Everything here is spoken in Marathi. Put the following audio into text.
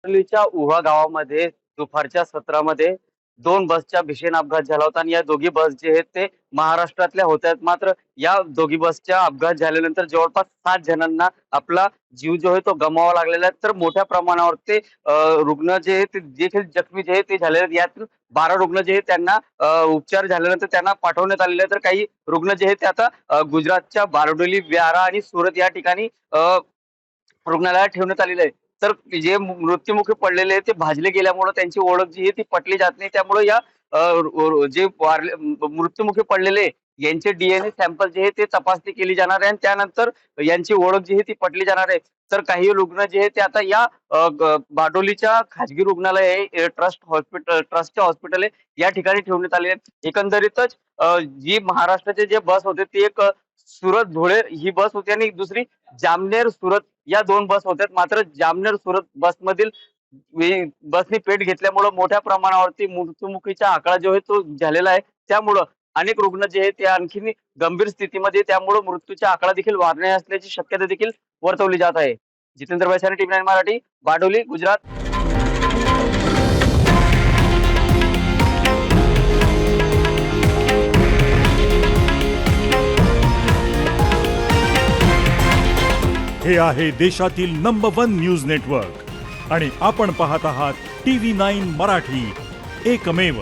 बाटलीच्या उहा गावामध्ये दुपारच्या सत्रामध्ये दोन बसच्या भीषण अपघात झाला होता आणि या दोघी बस जे आहेत ते महाराष्ट्रातल्या होत्या. मात्र या दोघी बसच्या अपघात झाल्यानंतर जवळपास 7 जणांना आपला जीव जो आहे तो गमवावा लागलेला आहे. तर मोठ्या प्रमाणावर ते रुग्ण जे आहेत ते देखील जखमी जे आहेत ते झालेले आहेत. यातील 12 रुग्ण जे आहेत त्यांना उपचार झाल्यानंतर त्यांना पाठवण्यात आलेले आहे. तर काही रुग्ण जे आहेत ते आता गुजरातच्या बारडोली, व्यारा आणि सुरत या ठिकाणी रुग्णालयात ठेवण्यात आलेलं आहे. तर जे मृत्युमुखी पडलेले आहेत ते भाजले गेल्यामुळे त्यांची ओळख जी आहे ती पटली जात नाही. त्यामुळे या जे मृत्युमुखी पडलेले यांचे डीएनए सॅम्पल जे आहे ते तपासणी केली जाणार आहे आणि त्यानंतर यांची ओळख जी आहे ती पटली जाणार आहे. तर काही रुग्ण जे आहे ते आता या बारडोलीच्या खाजगी रुग्णालय आहे, ट्रस्टचे हॉस्पिटल आहे या ठिकाणी ठेवण्यात आले आहेत. एकंदरीतच जी महाराष्ट्राचे जे बस होते ते एक सुरत धुळे ही बस होती आणि दुसरी जामनेर सुरत या 2 बस होत्या. मात्र जामनेर सुरत बसनी पेट घेतल्यामुळं मोठ्या प्रमाणावरती मृत्युमुखीचा आकडा जो आहे तो झालेला आहे. त्यामुळं अनेक रुग्ण जे आहेत ते आणखी गंभीर स्थितीमध्ये, त्यामुळं मृत्यूचा आकडा देखील वाढणे असल्याची शक्यता देखील वर्तवली जात आहे. जितेंद्र वैशाली, टीव्ही 9 मराठी, बारडोली, गुजरात. हे आहे देशातील नंबर 1 न्यूज नेटवर्क आणि आपण पाहत आहात टीव्ही 9 मराठी, एकमेव.